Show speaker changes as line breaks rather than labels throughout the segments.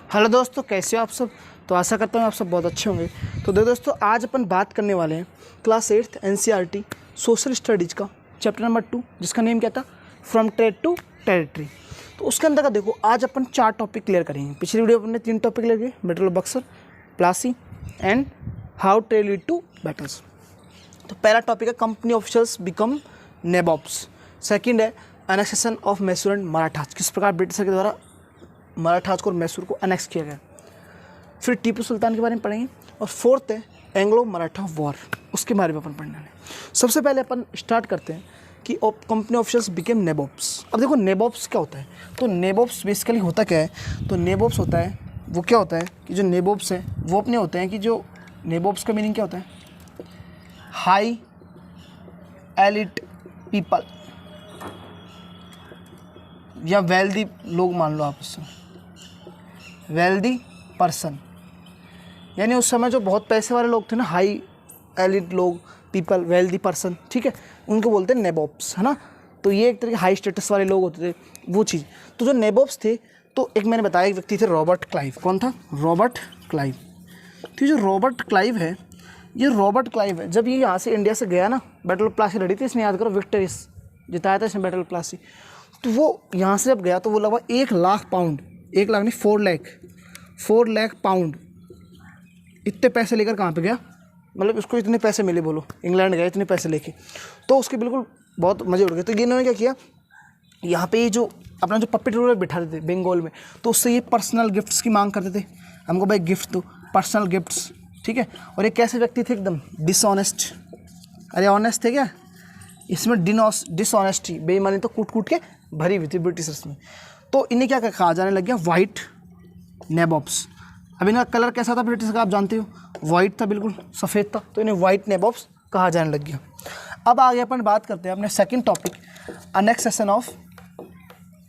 Hello दोस्तों, कैसे हो आप सब। तो आशा करता हूँ आप सब बहुत अच्छे होंगे। तो दोस्तों, आज अपन बात करने वाले हैं class 8th NCERT social studies का चैप्टर नंबर 2, जिसका नेम क्या था, फ्रॉम ट्रेड टू टेरिटरी। तो उसके अंदर का देखो, आज अपन 4 टॉपिक क्लियर करेंगे। पिछली वीडियो अपने 3 टॉपिक क्लियर किए, battle of Buxar, Plassey and how trade lead to battles. तो पहला टॉपिक है company officers become nabobs. Second है annexation of Mysore and Marathas, किस प्रकार ब्रिटिशर के द्वारा मराठास को और मैसूर को अनेक्स किया गया। फिर टीपू सुल्तान के बारे में पढ़ेंगे। और फोर्थ है एंग्लो मराठा वॉर, उसके बारे में अपन पढ़ने वाले। सबसे पहले अपन स्टार्ट करते हैं कि कंपनी ऑफिसर्स बिकेम नेबॉब्स। अब देखो नेबॉब्स क्या होता है। तो नेबॉब्स बेसिकली होता क्या है, तो नेबॉब्स होता है वो क्या होता है कि जो नेबॉब्स है वो अपने होते हैं कि जो नेबॉब्स का मीनिंग क्या होता है, हाई एलिट पीपल या वेल्दी लोग, मान लो आप उससे वेल्दी पर्सन, यानी उस समय जो बहुत पैसे वाले लोग थे ना, हाई एलिट लोग, पीपल, वेल्दी पर्सन, ठीक है, उनको बोलते हैं नेबॉब्स, है ना। तो ये एक तरह के हाई स्टेटस वाले लोग होते थे, वो चीज़। तो जो नेबॉब्स थे, तो एक मैंने बताया एक व्यक्ति थे रॉबर्ट क्लाइव। कौन था? Robert Clive. तो जो रॉबर्ट क्लाइव है, ये रॉबर्ट क्लाइव है, जब ये यहाँ से इंडिया से गया ना, बैटल ऑफ प्लासी लड़ी थी इसने, याद करो, विक्टोरियस जिताया था इसने बैटल ऑफ प्लासी। तो वो यहाँ से जब गया तो वो लगभग 1 लाख पाउंड, 1 लाख नहीं 4 लाख पाउंड, इतने पैसे लेकर कहाँ पे गया, मतलब उसको इतने पैसे मिले, बोलो इंग्लैंड गया इतने पैसे लेके, तो उसके बिल्कुल बहुत मज़े उड़ गए। तो ये इन्होंने क्या किया, यहाँ पे ये जो अपना जो पपेट रूलर बिठाते थे बंगाल में, तो उससे ये पर्सनल गिफ्ट्स की मांग करते थे, हमको भाई गिफ्ट दो, पर्सनल गिफ्ट्स, ठीक है। और ये कैसे व्यक्ति थे, एकदम डिसऑनेस्ट। अरे ऑनेस्ट थे क्या, इसमें डिसऑनेस्टी, बेईमानी तो कूट कूट के भरी हुई थी ब्रिटिशर्स में। तो इन्हें क्या कहा जाने लग गया, वाइट नेबॉब्स। अब इनका कलर कैसा था ब्रिटिश का, आप जानते हो, वाइट था, बिल्कुल सफ़ेद था, तो इन्हें वाइट नेबॉब्स कहा जाने लग गया। अब आगे अपन बात करते हैं अपने second topic, annexation of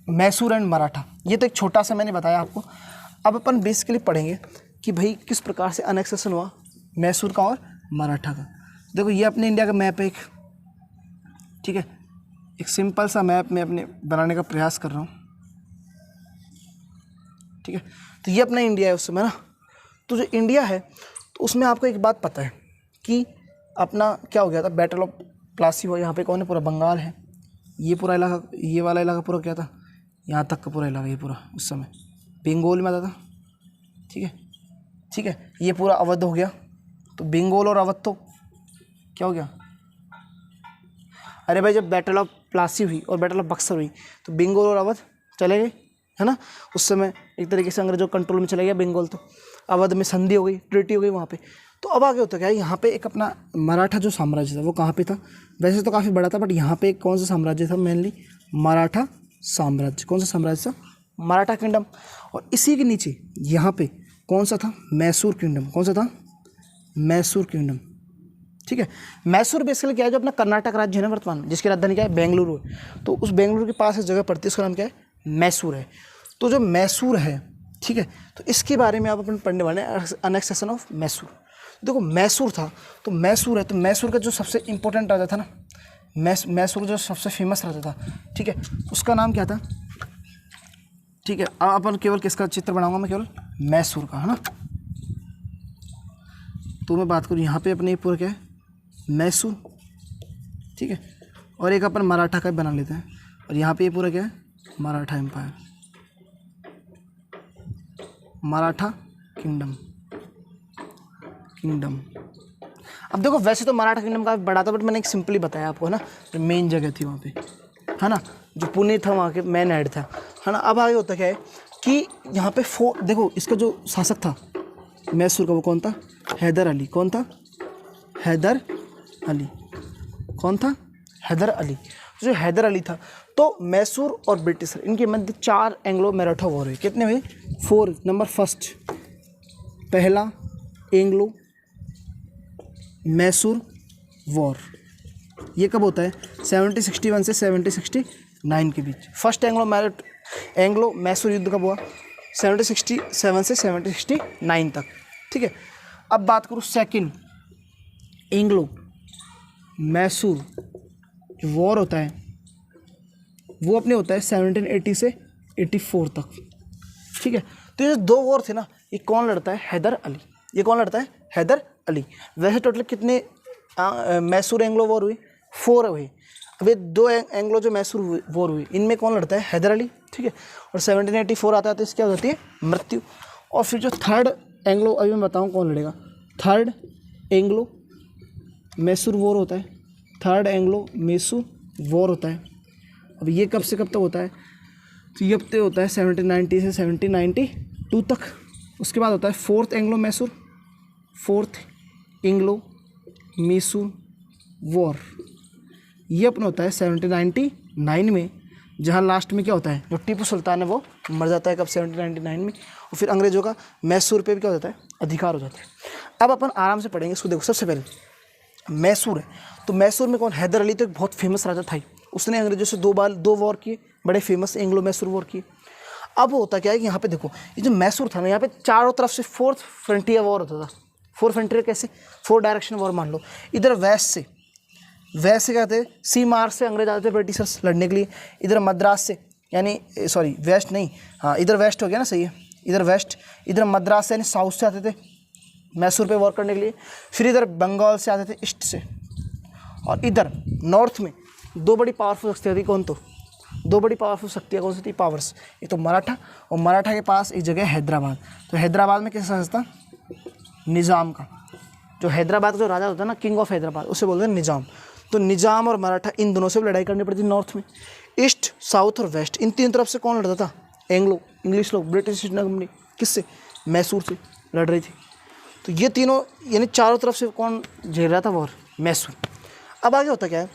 Mysore and Maratha. ये तो एक छोटा सा मैंने बताया आपको। अब अपन बेसिकली पढ़ेंगे कि भाई किस प्रकार से अनेक्सेशन हुआ मैसूर का और मराठा का। देखो ये अपने इंडिया का मैप है एक, ठीक है, एक सिंपल सा मैप मैं अपने बनाने का प्रयास कर रहा हूँ, ठीक है। तो ये अपना इंडिया है उस समय ना। तो जो इंडिया है, तो उसमें आपको एक बात पता है कि अपना क्या हो गया था, बैटल ऑफ प्लासी हुआ। यहाँ पे कौन है, पूरा बंगाल है, ये पूरा इलाका, ये वाला इलाका पूरा क्या था, यहाँ तक का पूरा इलाका, ये पूरा उस समय बंगाल में आता था, ठीक है, ठीक है। ये पूरा अवध हो गया, तो बंगाल और अवध तो क्या हो गया। अरे भाई, जब बैटल ऑफ प्लासी हुई और बैटल ऑफ बक्सर हुई, तो बंगाल और अवध चले गए, है ना। उस समय एक तरीके से अंग्रेजों कंट्रोल में चला गया बंगाल, तो अवध में संधि हो गई, ट्रीटी हो गई वहाँ पे। तो अब आगे होता क्या है, यहाँ पे एक अपना मराठा जो साम्राज्य था वो कहाँ पे था, वैसे तो काफ़ी बड़ा था, बट यहाँ पे कौन सा साम्राज्य था, मेनली मराठा साम्राज्य। कौन सा साम्राज्य था, मराठा किंगडम। और इसी के नीचे यहाँ पे कौन सा था, मैसूर किंगडम। कौन सा था, मैसूर किंगडम, ठीक है। मैसूर बेसिकली क्या है, जो अपना कर्नाटक राज्य है ना वर्तमान, जिसकी राजधानी क्या है, बेंगलुरु है। तो उस बेंगलुरु के पास एक जगह पड़ती है, उसका नाम क्या है, मैसूर है। तो जो मैसूर है, ठीक है, तो इसके बारे में आप अपन पढ़ने वाले हैं, अनेक्सेशन ऑफ मैसूर। देखो मैसूर था, तो मैसूर है, तो मैसूर का जो सबसे इंपॉर्टेंट राजा था ना, मैसूर जो सबसे फेमस राजा था, ठीक है, उसका नाम क्या था, ठीक है। अब अपन केवल किसका चित्र बनाऊंगा मैं, केवल मैसूर का, है ना। तो मैं बात करूँ यहाँ पे अपने पूरा क्या है, मैसूर, ठीक है। और एक अपन मराठा का बना लेते हैं, और यहाँ पे ये पूरा क्या है, मराठा एम्पायर, मराठा किंगडम। अब देखो वैसे तो मराठा किंगडम काफ़ी बड़ा था, बट मैंने एक सिंपली बताया आपको, है ना, जो मेन जगह थी वहाँ पे, है ना, जो पुणे था वहाँ के मेन हेड था, है ना। अब आगे होता क्या है कि यहाँ पे देखो इसका जो शासक था मैसूर का, वो कौन था, हैदर अली। कौन था, हैदर अली। कौन था, हैदर अली। जो हैदर अली था, तो मैसूर और ब्रिटिशर इनके मध्य 4 एंग्लो मराठा वॉर हुए। कितने हुए, 4। नंबर फर्स्ट, पहला एंग्लो मैसूर वॉर। ये कब होता है, 1761 से 1769 के बीच। फर्स्ट एंग्लो मैसूर युद्ध कब हुआ, 1767 से 1769 तक, ठीक है। अब बात करूँ सेकंड एंग्लो मैसूर जो वॉर होता है, वो अपने होता है 1780 से 84 तक, ठीक है। तो ये जो 2 वॉर थे ना, ये कौन लड़ता है? हैदर अली। ये कौन लड़ता है? हैदर अली। वैसे टोटल कितने मैसूर एंग्लो वॉर हुई? 4 हुई। अब ये 2 एंग्लो जो मैसूर वॉर हुई, इनमें कौन लड़ता है? हैदर अली, ठीक है। और 1784 आता है तो इसकी क्या होती है? मृत्यु। और फिर जो थर्ड एंग्लो, अभी मैं बताऊँ कौन लड़ेगा, थर्ड एंग्लो मैसूर वॉर होता है। थर्ड एंग्लो मैसूर वॉर होता है। अब ये कब से कब तक होता है? तो ये अब तक होता है 1790 से 1792 तक। उसके बाद होता है fourth Anglo Mysore, fourth Anglo Mysore war. ये अपना होता है 1799 में, जहाँ लास्ट में क्या होता है, जो टीपू सुल्तान है वो मर जाता है। कब? 1799 में। और फिर अंग्रेज़ों का मैसूर पे भी क्या हो जाता है? अधिकार हो जाता है। अब अपन आराम से पढ़ेंगे इसको। देखो, सबसे पहले मैसूर है, तो मैसूर में कौन? हैदर अली तो एक बहुत फेमस राजा था ही। उसने अंग्रेजों से 2 वॉर किए, बड़े फेमस एंग्लो मैसूर वॉर किए। अब होता क्या है कि यहाँ पे देखो, ये जो मैसूर था ना, यहाँ पे चारों तरफ से 4th फ्रंटियर वॉर होता था। 4 फ्रंटियर कैसे? 4 डायरेक्शन वॉर मान लो। इधर वेस्ट से क्या थे, सी मार्ग से अंग्रेज आते थे ब्रिटिशर्स लड़ने के लिए। इधर मद्रास से, यानी सॉरी वेस्ट नहीं, हाँ इधर वेस्ट हो गया ना, सही है, इधर वेस्ट। इधर मद्रास से यानी साउथ से आते थे मैसूर पे वॉर करने के लिए। फिर इधर बंगाल से आते थे ईस्ट से। और इधर नॉर्थ में 2 बड़ी पावरफुल शक्तियाँ थी। कौन? तो 2 बड़ी पावरफुल शक्तियाँ कौन सी थी? पावर्स। एक तो मराठा, और मराठा के पास एक जगह है हैदराबाद। तो हैदराबाद में किसका शासन था? निज़ाम का। जो हैदराबाद का जो राजा होता है ना, किंग ऑफ हैदराबाद, उसे बोलते हैं निज़ाम। तो निज़ाम और मराठा, इन दोनों से भी लड़ाई करनी पड़ती थी नॉर्थ में। ईस्ट, साउथ और वेस्ट, इन 3 तरफ से कौन लड़ता था? एंग्लो, इंग्लिश लोग, ब्रिटिश ईस्ट इंडिया कंपनी। किससे? मैसूर से लड़ रही थी। तो ये तीनों यानी चारों तरफ से कौन झेल रहा था वॉर? मैसूर। अब आगे होता क्या है,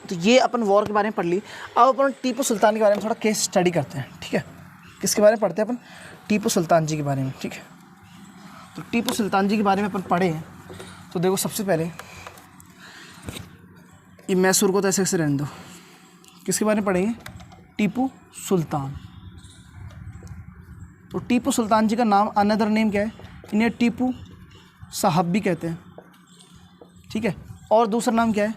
तो ये अपन वॉर के बारे में पढ़ ली। अब अपन टीपू सुल्तान के बारे में थोड़ा केस स्टडी करते हैं, ठीक है। किसके बारे में पढ़ते हैं अपन? टीपू सुल्तान जी के बारे में, ठीक है। तो टीपू सुल्तान जी के बारे में अपन पढ़े हैं। तो देखो, सबसे पहले ये मैसूर को तो ऐसे रहने दो। किसके बारे में पढ़ेंगे? टीपू सुल्तान। तो टीपू सुल्तान जी का नाम, अनदर नेम क्या है? इन्हें टीपू साहब भी कहते हैं, ठीक है। और दूसरा नाम क्या है?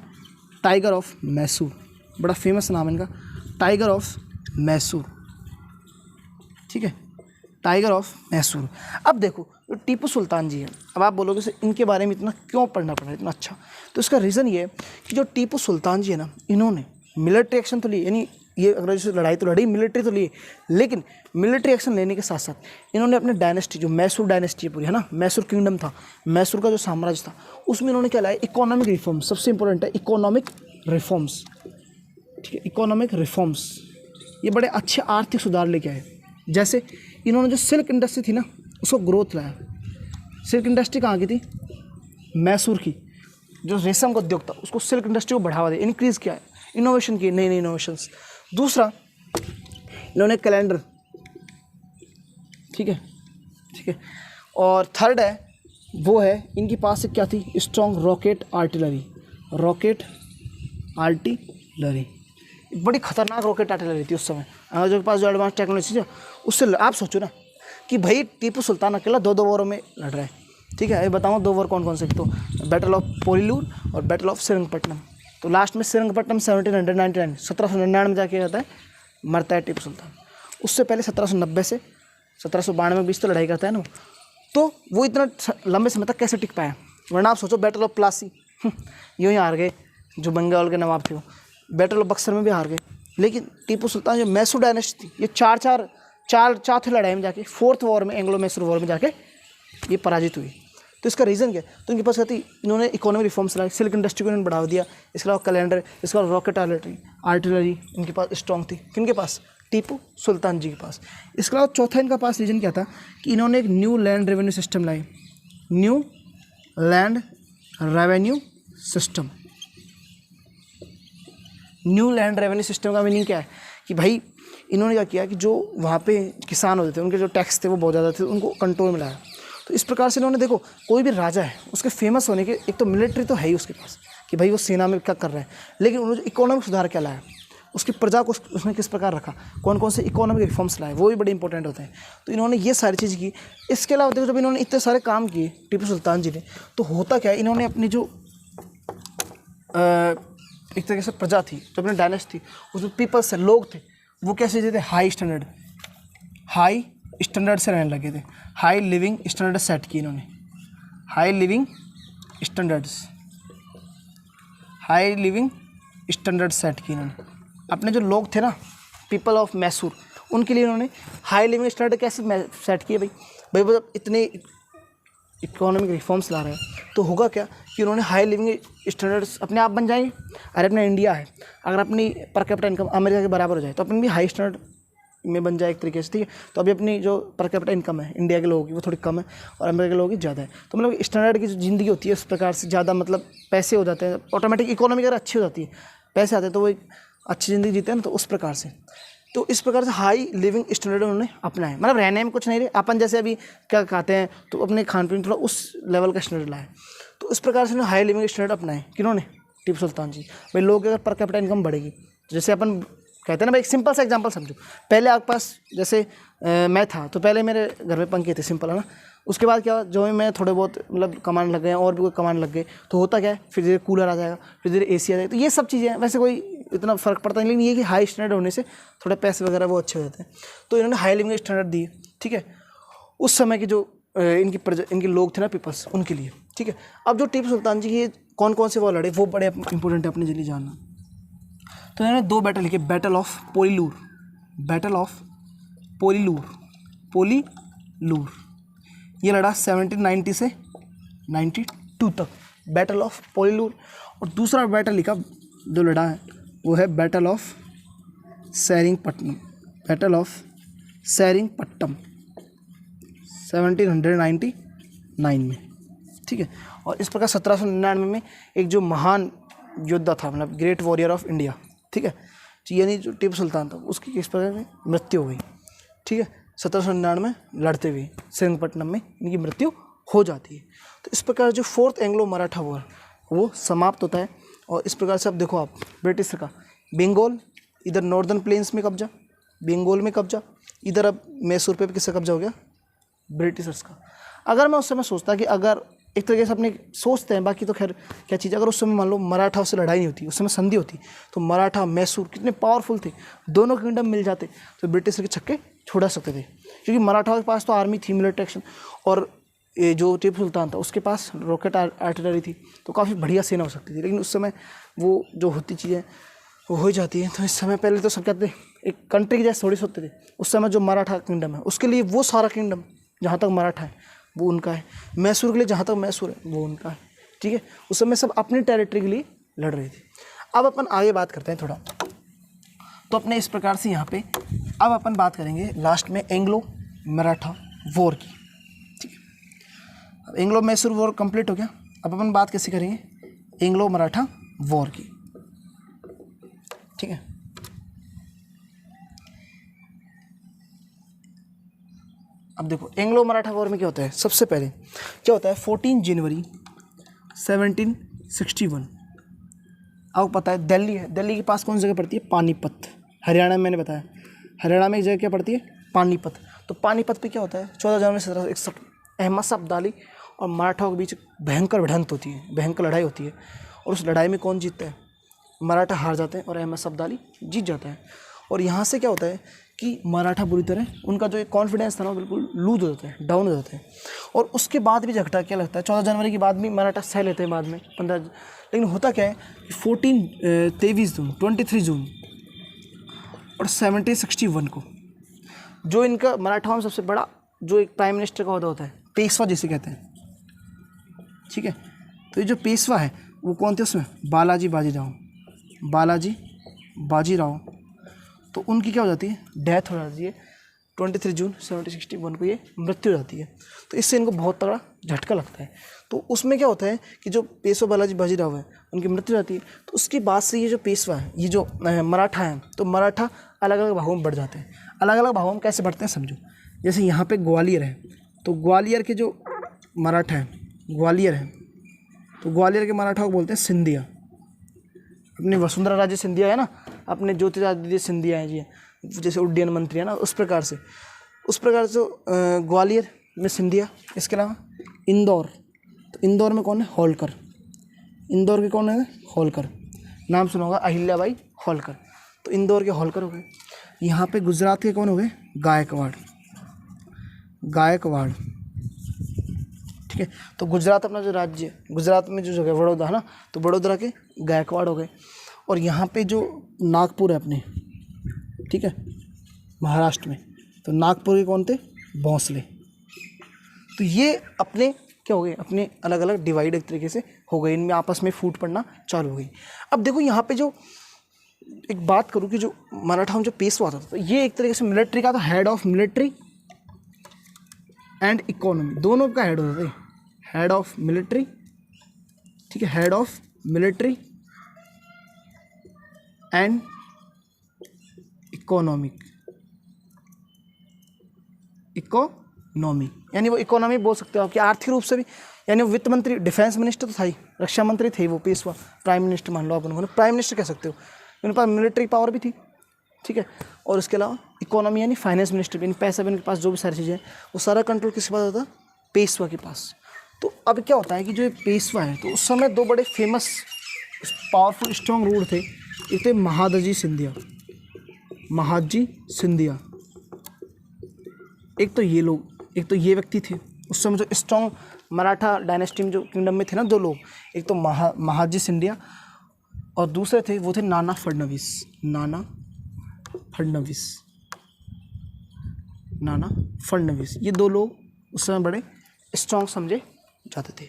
Tiger of Mysore. बड़ा फेमस नाम है इनका, टाइगर ऑफ मैसूर, ठीक है, टाइगर ऑफ मैसूर। अब देखो, जो टीपू सुल्तान जी हैं, अब आप बोलोगे से इनके बारे में इतना क्यों पढ़ना पड़ा इतना अच्छा? तो इसका रीज़न ये है कि जो टीपू सुल्तान जी है ना, इन्होंने मिलिट्री एक्शन तो लिए, यानी ये अंग्रेजों से लड़ाई तो लड़ी, मिलिट्री तो लिए, लेकिन मिलिट्री एक्शन लेने के साथ साथ इन्होंने अपने डायनेस्टी, जो मैसूर डायनेस्टी पूरी है ना, मैसूर किंगडम था, मैसूर का जो साम्राज्य था, उसमें इन्होंने क्या लाया? Economic reforms. सबसे इंपॉर्टेंट है इकोनॉमिक रिफॉर्म्स, ठीक है, इकोनॉमिक रिफॉर्म्स। ये बड़े अच्छे आर्थिक सुधार लेके आए। जैसे इन्होंने जो सिल्क इंडस्ट्री थी ना, उसको ग्रोथ लाया। सिल्क इंडस्ट्री कहाँ की थी? मैसूर की। जो रेशम का उद्योग था, उसको सिल्क इंडस्ट्री को बढ़ावा दिया, इंक्रीज़ किया, इनोवेशन किए, नई नई इनोवेशंस। दूसरा, इन्होंने कैलेंडर, ठीक है, ठीक है। और थर्ड है, वो है इनके पास क्या थी? Strong rocket artillery. Rocket artillery, बड़ी खतरनाक रॉकेट आर्टिलरी थी उस समय। अंग्रेजों के पास जो एडवांस टेक्नोलॉजी थी, उससे आप सोचो ना कि भाई टीपू सुल्तान अकेला 2 वॉरों में लड़ रहा है, ठीक है। ये बताऊँ 2 वॉर कौन कौन से? तो बैटल ऑफ पोलीलूर और बैटल ऑफ श्रीरंगपट्टनम। तो लास्ट में श्रीरंगपट्टनम 1799 में जाके रहता है, मरता है टीपू सुल्तान। उससे पहले 1790 से 1792 के बीच तो लड़ाई करता है ना। तो वो इतना लंबे समय तक कैसे टिक पाया? वरना आप सोचो, बैटल ऑफ प्लासी यूँ ही हार गए, जो बंगाल के नवाब थे वो। बैटल ऑफ बक्सर में भी हार गए। लेकिन टीपू सुल्तान जो मैसूर डायनेस्टी थी, ये चौथे लड़ाई में जाके, 4th वॉर में, एंग्लो मैसूर वॉर में जाके ये पराजित हुई। तो इसका रीज़न क्या? तो इनके पास कहती, इन्होंने इकोनॉमिक रिफॉर्म्स लाए, सिल्क इंडस्ट्री को इन्होंने बढ़ावा दिया। इसके अलावा कैलेंडर, इसके अलावा रॉकेट आर्टिलरी इनके पास स्ट्रॉन्ग थी। किनके पास? टीपू सुल्तान जी के पास। इसके अलावा चौथा इनका पास रीजन क्या था कि इन्होंने एक न्यू लैंड रेवेन्यू सिस्टम लाई। New land revenue system. New land revenue system का मीनिंग क्या है कि भाई इन्होंने क्या किया कि जो वहाँ पे किसान होते थे, उनके जो टैक्स थे वो बहुत ज़्यादा थे, उनको कंट्रोल में लाया। तो इस प्रकार से इन्होंने, देखो, कोई भी राजा है उसके फेमस होने के, एक तो मिलिट्री तो है ही उसके पास कि भाई वो सेना में क्या कर रहा है, लेकिन उन्होंने जो इकोनॉमिक सुधार क्या लाया, उसकी प्रजा को उसने किस प्रकार रखा, कौन कौन से इकोनॉमिक रिफॉर्म्स लाए, वो भी बड़े इंपॉर्टेंट होते हैं। तो इन्होंने ये सारी चीज़ की। इसके अलावा देखो, जब इन्होंने इतने सारे काम किए टीपू सुल्तान जी ने, तो होता क्या है, इन्होंने अपनी जो एक तरीके से प्रजा थी, जो अपने डायनेस्टी थी, उसमें पीपल्स थे, लोग थे, वो कैसे थे? हाई स्टैंडर्ड से रहने लगे थे, हाई लिविंग स्टैंडर्ड सेट की इन्होंने, high living standards, high living standard set की इन्होंने। अपने जो लोग थे ना, पीपल ऑफ मैसूर, उनके लिए उन्होंने हाई लिविंग स्टैंडर्ड कैसे सेट किए भाई? भाई वो जब इतने इकोनॉमिक रिफॉर्म्स ला रहे हैं तो होगा क्या कि उन्होंने हाई लिविंग स्टैंडर्ड्स अपने आप बन जाएंगे। अरे अपना इंडिया है, अगर अपनी पर कैपिटा इनकम अमेरिका के बराबर हो जाए तो अपन भी हाई स्टैंडर्ड में बन जाए एक तरीके से, ठीक है। तो अभी अपनी जो पर कैपिटा इनकम है इंडिया के लोगों की वो थोड़ी कम है और अमेरिका के लोगों की ज़्यादा है, तो मतलब स्टैंडर्ड की जो ज़िंदगी होती है उस प्रकार से ज़्यादा मतलब पैसे हो जाते हैं, ऑटोमेटिक इकोनॉमी अगर अच्छी हो जाती है, पैसे आते हैं तो वो एक अच्छी ज़िंदगी जीते हैं ना, तो उस प्रकार से। तो इस प्रकार से हाई लिविंग स्टैंडर्ड उन्होंने अपनाए, मतलब रहने में कुछ नहीं रहे अपन जैसे अभी क्या खाते हैं तो अपने खान पीन थोड़ा उस लेवल का स्टैंडर्ड लाए। तो इस प्रकार से उन्होंने हाई लिविंग स्टैंडर्ड अपनाए, किन्होंने? टीपू सुल्तान जी। भाई लोगों की अगर पर कैपिटा इनकम बढ़ेगी, जैसे अपन कहते हैं ना भाई, एक सिंपल सा एग्जांपल समझो, पहले आपके पास जैसे मैं था तो पहले मेरे घर में पंखे थे, सिंपल है ना। उसके बाद क्या, जो मैं थोड़े बहुत मतलब कमाने लग गए और भी कोई कमाने लग गए तो होता क्या है, फिर धीरे कूलर आ जाएगा, फिर धीरे एसी आ जाएगा, तो ये सब चीज़ें हैं। वैसे कोई इतना फ़र्क पड़ता नहीं, लेकिन ये कि हाई स्टैंडर्ड होने से थोड़े पैसे वगैरह वो अच्छे हो जाते हैं। तो इन्होंने हाई लिविंग स्टैंडर्ड दिए, ठीक है, उस समय के जो इनके लोग थे ना, पीपल्स, उनके लिए, ठीक है। अब जो टीपू सुल्तान जी के कौन कौन से वो लड़े वो बड़े इंपॉर्टेंट है अपने लिए जानना। तो इन्होंने 2 बैटल लिखे, बैटल ऑफ पोलीलूर, बैटल ऑफ पोलीलूर, पोलीलूर, ये लड़ा 1790 से 92 तक, बैटल ऑफ पोलीलूर। और दूसरा बैटल लिखा जो लड़ा है वो है battle of Seringapatam, battle of Seringapatam 1799 में, ठीक है। और इस प्रकार 1799 में एक जो महान योद्धा था, मतलब ग्रेट वॉरियर ऑफ इंडिया, ठीक है, यानी जो टीपू सुल्तान था, उसकी किस प्रकार में मृत्यु हो गई, ठीक है। 1799 में लड़ते हुए सेरिंगपट्टनम में इनकी मृत्यु हो जाती है। तो इस प्रकार जो 4th एंग्लो मराठा वॉर वो समाप्त होता है। और इस प्रकार से अब देखो आप, ब्रिटिश का बंगाल, इधर नॉर्दर्न प्लेन्स में कब्जा, बंगाल में कब्जा, इधर अब मैसूर पे भी किसका कब्जा हो गया, ब्रिटिशर्स का। अगर मैं उस समय सोचता कि अगर एक तरीके से अपने सोचते हैं, बाकी तो खैर क्या चीज़, अगर उस समय मान लो मराठा से लड़ाई नहीं होती, उस समय संधि होती, तो मराठा मैसूर कितने पावरफुल थे, दोनों किंगडम मिल जाते तो ब्रिटिश के छक्के छुड़ा सकते थे, क्योंकि मराठा के पास तो आर्मी थी, मिलिट्री एक्शन, और ये जो टीपू सुल्तान था उसके पास रॉकेट आर्टिलरी थी, तो काफ़ी बढ़िया सेना हो सकती थी। लेकिन उस समय वो जो होती चीज़ें वो हो जाती है। तो इस समय पहले तो सब कहते एक कंट्री के जैसे थोड़ी सोचते थे, उस समय जो मराठा किंगडम है उसके लिए वो सारा किंगडम जहाँ तक मराठा है वो उनका है, मैसूर के लिए जहाँ तक मैसूर है वो उनका है, ठीक है। उस समय सब अपनी टेरिटरी के लिए लड़ रहे थे। अब अपन आगे बात करते हैं थोड़ा, तो अपने इस प्रकार से यहाँ पे अब अपन बात करेंगे लास्ट में एंग्लो मराठा वॉर की, ठीक है। अब एंग्लो मैसूर वॉर कंप्लीट हो गया, अब अपन बात कैसे करेंगे, एंग्लो मराठा वॉर की, ठीक है। अब देखो एंग्लो मराठा वॉर में क्या होता है, सबसे पहले क्या होता है, 14 जनवरी 1761, आपको पता है दिल्ली है, दिल्ली के पास कौन सी जगह पड़ती है, पानीपत, हरियाणा में, मैंने बताया हरियाणा में एक जगह क्या पड़ती है, पानीपत। तो पानीपत पे क्या होता है, 14 जनवरी 1761 अहमद शाह अब्दाली और मराठाओं के बीच भयंकर भिड़ंत होती है, भयंकर लड़ाई होती है। और उस लड़ाई में कौन जीतता है, मराठा हार जाते हैं और अहमद शाह अब्दाली जीत जाता है। और यहाँ से क्या होता है कि मराठा बुरी तरह, उनका जो एक कॉन्फिडेंस था ना बिल्कुल लूज हो जाता है, डाउन हो जाता है। और उसके बाद भी झगड़ा क्या लगता है, 14 जनवरी के बाद भी मराठा सह लेते हैं बाद में 15, लेकिन होता क्या है कि 23 जून 23 जून और 1761 को जो इनका मराठाओं में सबसे बड़ा जो एक प्राइम मिनिस्टर का ओहदा होता है, पेशवा जिसे कहते हैं, ठीक है। तो ये जो पेशवा है वो कौन थे उसमें, बालाजी बाजीराव, बालाजी बाजीराव। तो उनकी क्या हो जाती है, डेथ हो जाती है 23 जून 1761 को, ये मृत्यु हो जाती है। तो इससे इनको बहुत तगड़ा झटका लगता है। तो उसमें क्या होता है कि जो पेशवा बालाजी बाजीराव है उनकी मृत्यु हो जाती है। तो उसके बाद से ये जो पेशवा है, ये जो मराठा हैं, तो मराठा अलग अलग भागों में बढ़ जाते हैं। अलग अलग भागों में कैसे बढ़ते हैं समझो, जैसे यहाँ पे ग्वालियर है, तो ग्वालियर के जो मराठा हैं, ग्वालियर है, तो ग्वालियर के मराठा को बोलते हैं सिंधिया। अपने वसुंधरा राजे सिंधिया है ना, अपने ज्योतिरादित्य सिंधिया हैं जी, जैसे उड्डयन मंत्री है ना, उस प्रकार से ग्वालियर में सिंधिया। इसके अलावा इंदौर, तो इंदौर में कौन है, होलकर, इंदौर के कौन है, होलकर, नाम सुना होगा अहिल्याबाई होलकर, तो इंदौर के होलकर हो गए। यहाँ पे गुजरात के कौन हो गए, गायकवाड़, गायकवाड़। ठीक है, तो गुजरात अपना जो राज्य है, गुजरात में जो जगह वडोदरा है ना, तो वडोदरा के गायकवाड़ हो गए। और यहाँ पे जो नागपुर है अपने, ठीक है, महाराष्ट्र में, तो नागपुर के कौन थे? भोंसले। तो ये अपने क्या हो गए? अपने अलग अलग डिवाइड एक तरीके से हो गए, इनमें आपस में फूट पड़ना चालू हो गई। अब देखो यहाँ पे जो एक बात करूँ कि जो मराठा में जो पेशवा था, तो ये एक तरीके से मिलिट्री का था, head of military and economy, दोनों का हेड होता था, हेड ऑफ मिलिट्री, ठीक है, head of military and economy, यानी वो इकोनॉमी बोल सकते हो आपकी आर्थिक रूप से भी, यानी वो वित्त मंत्री, डिफेंस मिनिस्टर तो था ही, रक्षा मंत्री थे वो पेशवा, प्राइम मिनिस्टर मान लो आप उन्होंने, प्राइम मिनिस्टर कह सकते हो, उनके पास मिलिट्री पावर भी थी, ठीक है, और उसके अलावा इकोनॉमी यानी फाइनेंस मिनिस्टर भी, पैसा भी उनके पास, जो भी सारी चीज़ें वो सारा कंट्रोल किसके पास होता? पेशवा के पास। तो अब क्या होता है कि जो ये पेशवा है, तो उस समय दो बड़े फेमस पावरफुल स्ट्रॉन्ग रूलर थे, एक थे महादजी सिंधिया, महादजी सिंधिया, एक तो ये लोग, एक तो ये व्यक्ति थे उस समय जो स्ट्रॉन्ग मराठा डायनेस्टी में जो किंगडम में थे ना दो लोग, एक तो महादजी सिंधिया और दूसरे थे वो थे नाना फडणवीस, नाना फडणवीस, ये दो लोग उस समय बड़े स्ट्रॉन्ग समझे जाते थे।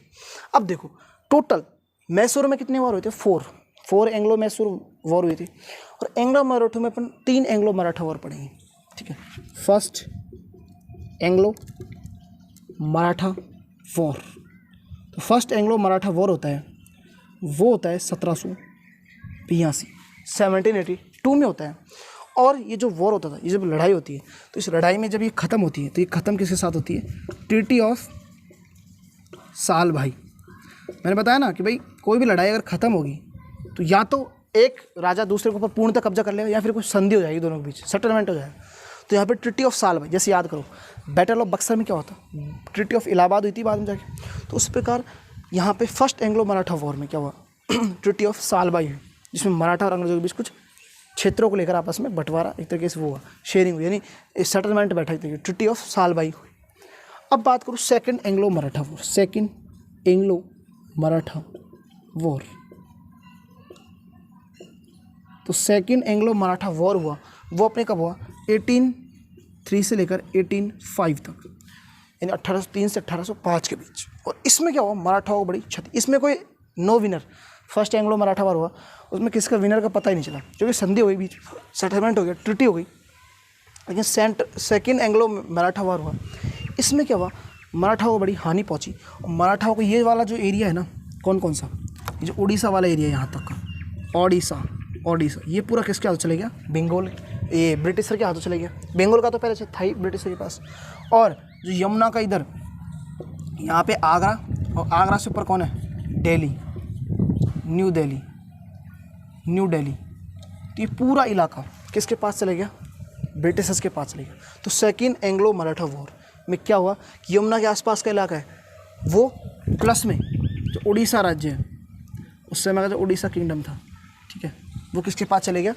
अब देखो टोटल मैसूर में कितने वॉर हुए थे? फोर एंग्लो मैसूर वॉर हुई थी, और एंग्लो मराठों में अपन 3 एंग्लो मराठा वॉर पढ़ेंगे, ठीक है। फर्स्ट एंग्लो मराठा वॉर, तो फर्स्ट एंग्लो मराठा वॉर होता है, वो होता है 1782 1782 में होता है। और ये जो वॉर होता था, ये जब लड़ाई होती है, तो इस लड़ाई में जब ये ख़त्म होती है, तो ये ख़त्म किसके साथ होती है? ट्रीटी ऑफ साल भाई। मैंने बताया ना कि भाई कोई भी लड़ाई अगर ख़त्म होगी तो या तो एक राजा दूसरे के ऊपर पूर्णतः कब्जा कर लेगा, या फिर कुछ संधि हो जाएगी दोनों के बीच, सेटलमेंट हो जाएगा। तो यहाँ पे ट्रीटी ऑफ साल भाई, जैसे याद करो बैटल ऑफ बक्सर में क्या होता, ट्रीटी ऑफ इलाहाबाद हुई थी बाद में जाके। तो उस प्रकार यहाँ पे फर्स्ट एंग्लो मराठा वॉर में क्या हुआ? ट्रीटी ऑफ साल भाई हुई, जिसमें मराठा और अंग्रेजों के बीच कुछ क्षेत्रों को लेकर आपस में बंटवारा एक तरीके से वो हुआ, शेयरिंग हुई, यानी सेटलमेंट बैठा एक तरीके, ट्रीटी ऑफ साल भाई हुई। अब बात करूँ second Anglo Maratha war, second Anglo Maratha war. तो सेकेंड एंग्लो मराठा वॉर हुआ, वो अपने कब हुआ? 1803 से लेकर 1805 तक, यानी 1803 से 1805 के बीच। और इसमें क्या हुआ? मराठाओं को बड़ी क्षति, इसमें कोई no winner. First Anglo Maratha war हुआ, उसमें किसका विनर का पता ही नहीं चला, क्योंकि संधि हो गई बीच, सेटलमेंट हो गया, ट्रीटी हो गई। लेकिन सेकेंड एंग्लो मराठा वॉर हुआ, इसमें क्या हुआ? मराठाओं को बड़ी हानि पहुंची। और मराठाओं को ये वाला जो एरिया है ना, कौन कौन सा, ये जो उड़ीसा वाला एरिया यहाँ तक का, ओडिशा, ये पूरा किसके हाथों चले गया? बंगाल, ये ब्रिटिशर के हाथों चले गया। बंगाल का तो पहले से था ही ब्रिटिशर के पास। और जो यमुना का इधर यहाँ पे आगरा, और आगरा से ऊपर कौन है? दिल्ली, न्यू दिल्ली, तो ये पूरा इलाका किसके पास चले गया? ब्रिटिशर्स के पास चले गया। तो सेकेंड एंग्लो मराठा वॉर में क्या हुआ कि यमुना के आसपास का इलाका है वो, प्लस में जो उड़ीसा राज्य है, उस समय का जो उड़ीसा किंगडम था, ठीक है, वो किसके पास चले गया?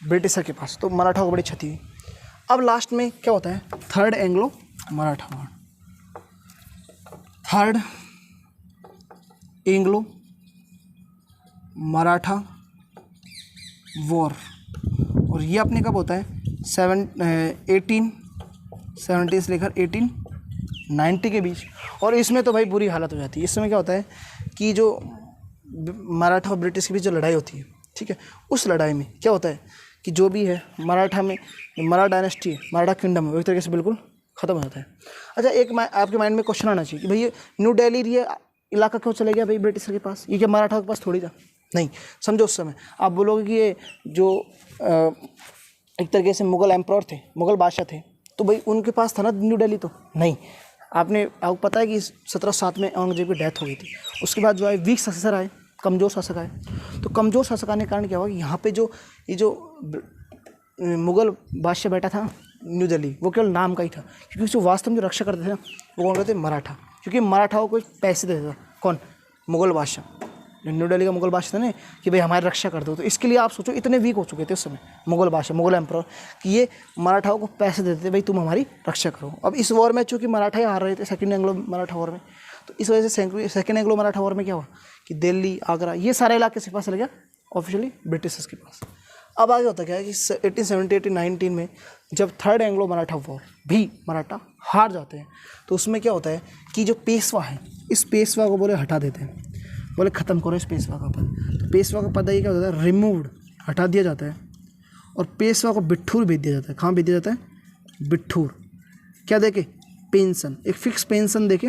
ब्रिटिशर के पास। तो मराठा को बड़ी क्षति हुई। अब लास्ट में क्या होता है? Third Anglo Maratha war, third Anglo Maratha war. और ये अपने कब होता है? 1870 से लेकर 1890 के बीच। और इसमें तो भाई बुरी हालत हो जाती है। इस समय क्या होता है कि जो मराठा और ब्रिटिश के बीच जो लड़ाई होती है, ठीक है, उस लड़ाई में क्या होता है कि जो भी है मराठा में, मराठा डायनेस्टी है, मराठा किंगडम है, वो एक तरीके से बिल्कुल ख़त्म हो जाता है। अच्छा, एक आपके माइंड में क्वेश्चन आना चाहिए कि भाई ये न्यू दिल्ली ये इलाका क्यों चले गया भाई ब्रिटिशर के पास? ये क्या मराठा के पास थोड़ी था? नहीं, समझो उस समय आप बोलोगे कि ये जो एक तरीके से मुग़ल एम्परर थे, मुग़ल बादशाह थे, तो भाई उनके पास था ना न्यू दिल्ली? तो नहीं। आपको पता है कि 1707 में औरंगजेब की डेथ हो गई थी। उसके बाद जो है वीक सक्सेसर आए, कमज़ोर शासक आए। तो कमज़ोर शासक आने के कारण क्या हुआ कि यहाँ पे जो ये जो मुग़ल बादशाह बैठा था न्यू दिल्ली, वो केवल नाम का ही था, क्योंकि जो वास्तव में जो रक्षा करते थे ना, वो कौन कहते? मराठा। क्योंकि मराठाओं को पैसे देता था कौन? मुग़ल बादशाह। न्यू दिल्ली का मुगल बादशाह था ना कि भाई हमारी रक्षा कर दो, तो इसके लिए आप सोचो इतने वीक हो चुके थे उस समय मुगल बादशाह, मुगल एम्पर, कि ये मराठाओं को पैसे देते थे भाई तुम हमारी रक्षा करो। अब इस वॉर में चूँकि मराठा ही हार रहे थे सेकंड एंग्लो मराठा वॉर में, तो इस वजह से सेकंड एंग्लो मराठा वॉर में क्या हुआ कि दिल्ली, आगरा, ये सारे इलाके के पास चले गया ऑफिशियली ब्रिटिशर्स के पास। अब आगे होता क्या है कि 1870-1819 में जब थर्ड एंग्लो मराठा वॉर भी मराठा हार जाते हैं, तो उसमें क्या होता है कि जो पेशवा है, इस पेशवा को बोले हटा देते हैं, बोले ख़त्म करो इस पेशवा का पद। तो पेशवा का पद ये क्या होता है, रिमूव्ड, हटा दिया जाता है, और पेशवा को बिट्ठूर भेज दिया जाता है। कहाँ भेज दिया जाता है, बिट्ठूर। क्या देके, पेंशन, एक फिक्स पेंशन देके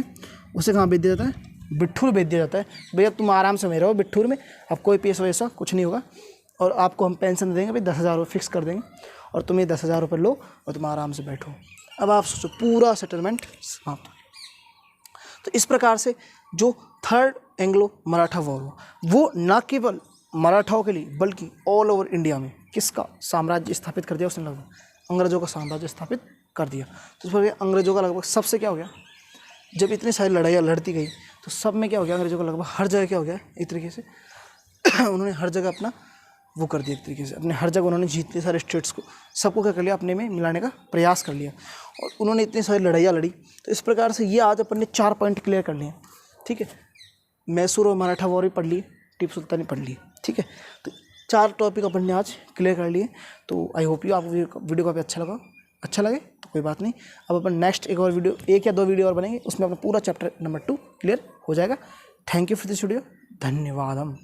उसे कहाँ भेज दिया जाता है, बिट्ठूर भेज दिया जाता है। भैया तुम आराम से में रहो बिट्ठूर में, अब कोई पेशवा वैसा कुछ नहीं होगा, और आपको हम पेंशन देंगे भाई 10,000 रुपये फिक्स कर देंगे, और तुम ये 10,000 रुपये लो और तुम आराम से बैठो। अब आप सोचो पूरा सेटलमेंट समाप्त। तो इस प्रकार से जो थर्ड एंग्लो मराठा वॉर हुआ, वो न केवल मराठाओं के लिए बल्कि ऑल ओवर इंडिया में किसका साम्राज्य स्थापित कर दिया उसने, लगभग अंग्रेज़ों का साम्राज्य स्थापित कर दिया। तो इस पर अंग्रेज़ों का लगभग सबसे क्या हो गया, जब इतनी सारी लड़ाइयाँ लड़ती गई तो सब में क्या हो गया, अंग्रेज़ों का लगभग हर जगह क्या हो गया एक तरीके से उन्होंने हर जगह अपना वो कर दिया, एक तरीके से अपने हर जगह उन्होंने जीत लिए सारे स्टेट्स को, सबको क्या कर लिया, अपने में मिलाने का प्रयास कर लिया, और उन्होंने इतनी सारी लड़ाइयाँ लड़ी। तो इस प्रकार से ये आज अपन ने 4 पॉइंट क्लियर कर लिए, ठीक है। मैसूर और मराठा वॉर भी पढ़ लिए, टीपू सुल्तान भी पढ़ लिए, ठीक है। तो 4 टॉपिक अपन ने आज क्लियर कर लिए। तो आई होप यू आपको वीडियो काफ़ी अच्छा लगे तो कोई बात नहीं, अब अपन नेक्स्ट एक और वीडियो, 1 या 2 वीडियो और बनेंगे, उसमें अपना पूरा चैप्टर नंबर 2 क्लियर हो जाएगा। Thank you for this video, धन्यवादम।